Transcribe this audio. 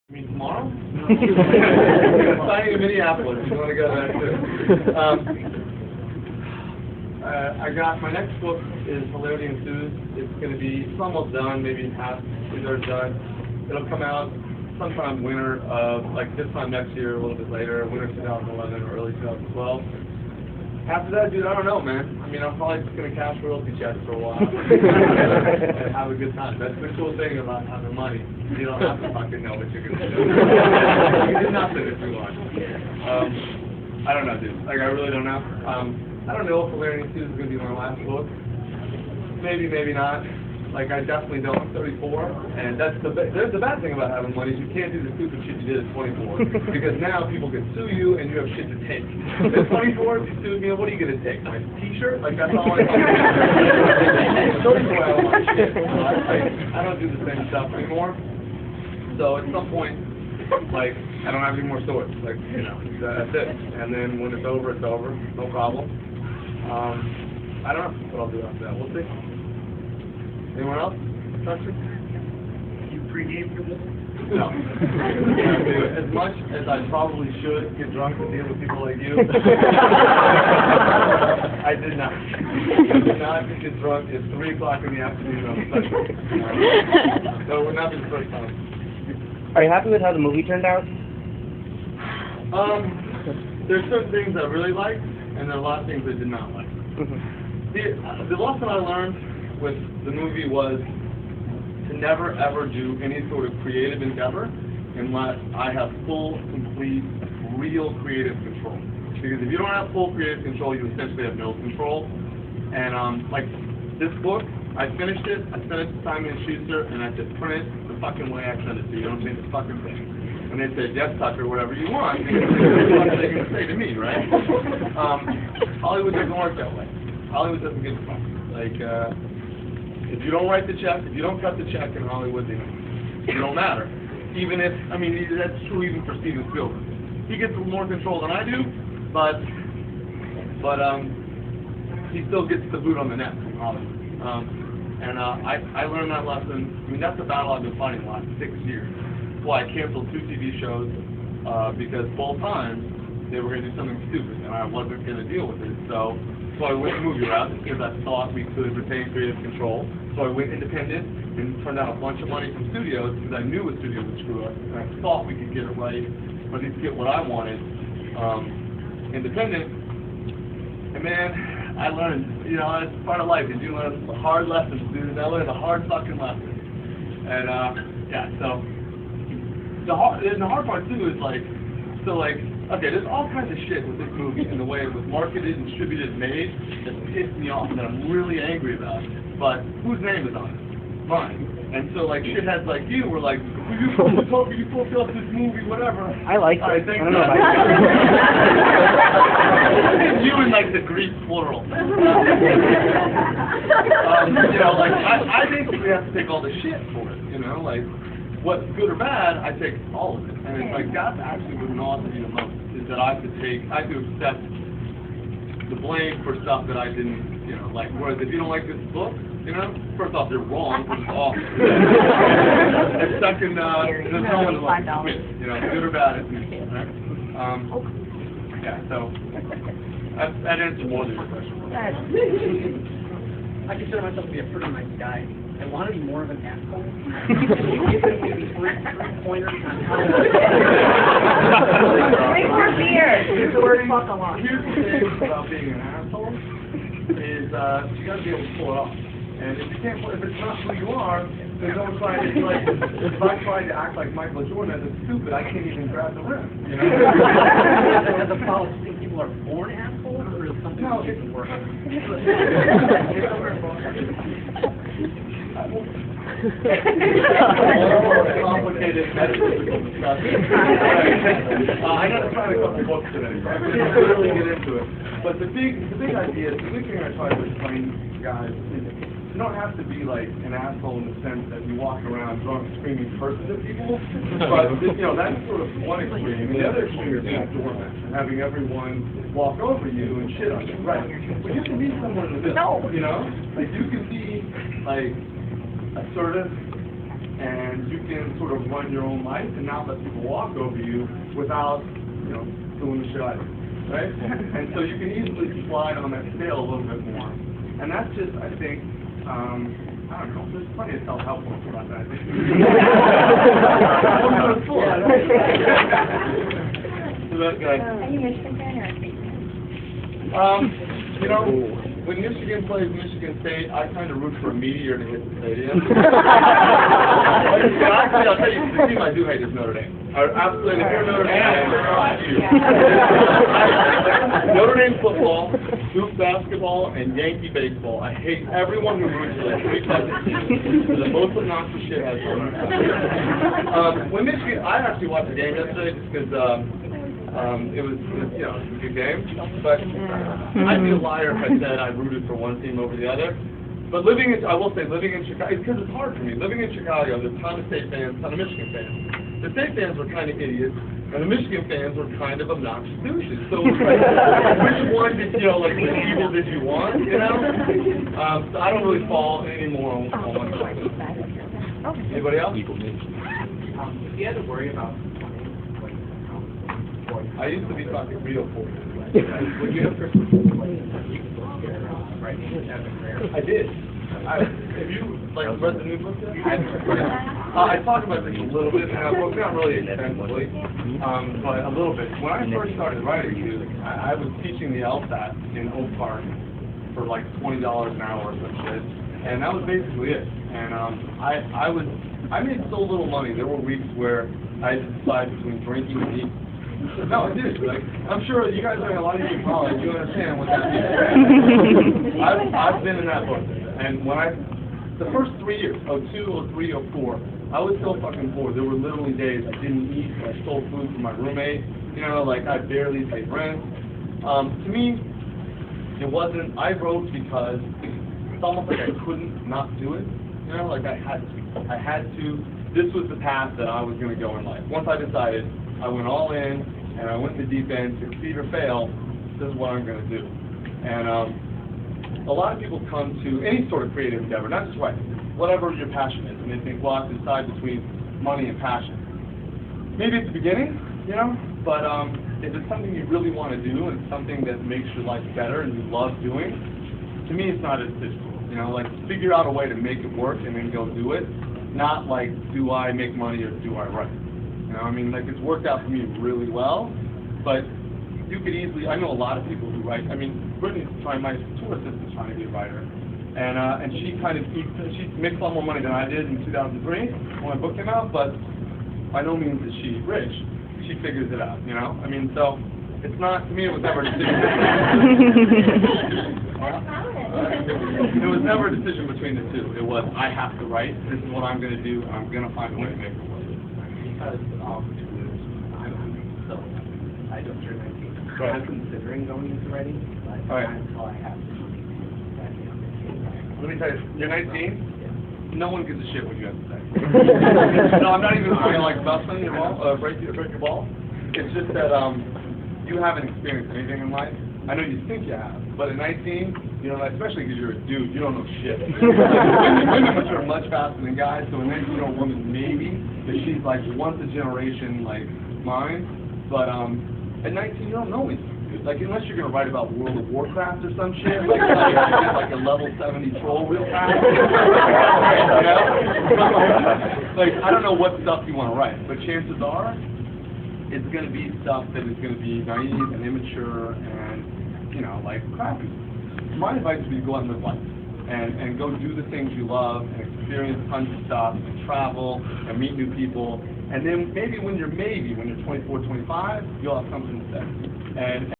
I mean, tomorrow? Signing in Minneapolis. You want to go there too? I got my next book is Hilarity Ensues. It's going to be it's almost done, maybe half two-thirds done. It'll come out sometime winter of like this time next year, a little bit later, winter 2011 or early 2012. After that, dude, I don't know, man. I mean, I'm probably just going to cash royalty checks for a while and have a good time. That's the cool thing about having money. You don't have to fucking know what you're going to do. You can do nothing if you want. I don't know, dude. Like, I really don't know. I don't know if Hilarity Ensues is going to be my last book. Maybe, maybe not. Like, I definitely don't. I'm 34, and that's the bad thing about having money is you can't do the stupid shit you did at 24, because now people can sue you and you have shit to take. At 24, if you sue me, what are you going to take? My T-shirt? Like, that's all I want. At 34, I don't want shit. I don't do the same stuff anymore. So at some point, like, I don't have any more swords. Like, you know, that's it. And then when it's over, no problem. I don't know what I'll do after that. We'll see. Anyone else? Question? You pregame your book? No. As much as I probably should get drunk and deal with people like you, I did not. I did not get drunk at 3 o'clock in the afternoon on Sunday. So it would not be the first time. Are you happy with how the movie turned out? There's certain things I really liked, and there are a lot of things I did not like. The lesson I learned with the movie was to never ever do any sort of creative endeavor unless I have full, complete, real creative control. Because if you don't have full creative control, you essentially have no control. And like this book, I finished it, I sent it to Simon & Schuster, and I said, print it the fucking way I sent it to you. Don't change the fucking thing. And they said, yes, Tucker, whatever you want. What are they going to say to me, right? Hollywood doesn't work that way. Hollywood doesn't give a fuck. Like, if you don't write the check, if you don't cut the check in Hollywood, then you don't matter. Even if, I mean, that's true even for Steven Spielberg. He gets more control than I do, but he still gets the boot on the neck from Hollywood. I learned that lesson. I mean, that's the battle I've been fighting the last 6 years. That's why I canceled 2 TV shows, because both times they were going to do something stupid, and I wasn't going to deal with it. So I went movie route because I thought we could retain creative control. So I went independent and turned out a bunch of money from studios because I knew a studio would screw us, and I thought we could get it right, or at least get what I wanted independent. And man, I learned, you know, it's part of life. You learn hard lessons, dude. And I learned a hard fucking lesson. And yeah, so the hard part too is like, okay, there's all kinds of shit with this movie and the way it was marketed and distributed and made that pissed me off and that I'm really angry about. But whose name is on it? Mine. And so like shitheads like you were like, will you fulfill this movie, whatever. I like it. I don't know about you. You and like the Greek plural. You know, like I basically have to take all the shit for it, you know, like what's good or bad, I take all of it. And it's like that's actually what annoys me the most, is that I have to accept the blame for stuff that I didn't, you know, like, whereas if you don't like this book, you know, first off, they're wrong, which is awful. And second, there's no one to like quit, you know, good or bad, it's me, right? Yeah, so, that answers more than your question. I consider myself to be a pretty nice guy. I want to be more of an asshole. Can you give me maybe 3 pointers on how to... Drink more beer. Use the word fuck a lot. Here's the thing about being an asshole, is you got to be able to pull it off. And if you can't, if it's not who you are, then don't try to, like, if I try to act like Michael Jordan, that's stupid, I can't even grab the rim, you know? As a follow, do you think people are born assholes, or is something No, that work? Complicated metaphysical discussion. I'm not trying to cover books today. I'm going to really get into it. But the big idea, the big thing I try to explain to guys is you don't have to be like an asshole in the sense that you walk around drunk, screaming curses at people. But you know that's sort of one extreme. And the other extreme is being a doormat and having everyone walk over you and shit on you. Right. But you can be someone in the middle. You know, like you can be like assertive and you can sort of run your own life and not let people walk over you without, doing the shit I do, right? And so you can easily slide on that scale a little bit more. And that's just, I think, I don't know, there's plenty of self-help books about that, I think. So that guy. Are you Michigan fan or a State fan? When Michigan plays Michigan State, I kind of root for a meteor to hit the stadium. Actually, I'll tell you, the team I do hate is Notre Dame. Absolutely, if you're Notre Dame, fuck you. Notre Dame football, Duke basketball, and Yankee baseball. I hate everyone who roots for the three types of teams. They're the most obnoxious shitheads on earth. When Michigan, I actually watched the game yesterday just because it was a good game, but I'd be a liar if I said I rooted for one team over the other. But living in Chicago, because it's hard for me. Living in Chicago, there's a ton of State fans, a ton of Michigan fans. The State fans were kind of idiots, and the Michigan fans were kind of obnoxious douches. So it's like, which one did which evil did you want, So I don't really fall anymore on one side. Anybody else? If you had to worry about I used to be talking real poor. would you have Christmas I did. Have you read the new book yet? I talked about this a little bit in that book, not really extensively, but a little bit. When I first started writing, I was teaching the LSAT in Oak Park for like $20 an hour or some shit, and that was basically it. And I made so little money. There were weeks where I had to decide between drinking and eating. No, I did. I'm sure you guys are in a lot of you in college. You understand what that means. I've been in that book, and the first 3 years, 2 or 3 or 4, I was so fucking poor. There were literally days I didn't eat. I stole food from my roommate. I barely paid rent. To me, it wasn't. I wrote because it's almost like I couldn't not do it. I had to. I had to. This was the path that I was going to go in life. Once I decided, I went all in, and I went to the deep end. Succeed or fail, this is what I'm going to do. And a lot of people come to any sort of creative endeavor, not just writing, whatever your passion is, and they think, well, I have to decide between money and passion. Maybe at the beginning, but if it's something you really want to do and something that makes your life better and you love doing, to me it's not a decision. Figure out a way to make it work and then go do it. Not like, do I make money or do I write? It's worked out for me really well, but you could easily, I know a lot of people who write. Brittany's my tour assistant's trying to be a writer, and she makes a lot more money than I did in 2003 when my book came out, but by no means is she rich. She figures it out, so it's not, to me it was never a decision. It was never a decision between the two. It was, I have to write, this is what I'm going to do, and I'm going to find a way to make it work. Because I just turned 19. Right. I'm considering going into writing, but Right. until I have to. Let me tell you, you're 19, no one gives a shit what you have to say. No, I'm not even trying to busting your ball, break your ball. It's just that you haven't experienced anything in life. I know you think you have, but at 19, especially because you're a dude, you don't know shit. Women mature much faster than guys, so a 19-year-old woman maybe, but she's once a generation mine. But at 19, you don't know anything. Unless you're gonna write about World of Warcraft or some shit, a level 70 troll real fast. I don't know what stuff you want to write, but chances are, it's gonna be stuff that is gonna be naive and immature and crappy. My advice would be to go out and live life and go do the things you love and experience tons of stuff and travel and meet new people. And then maybe when you're 24, 25, you'll have something to say. And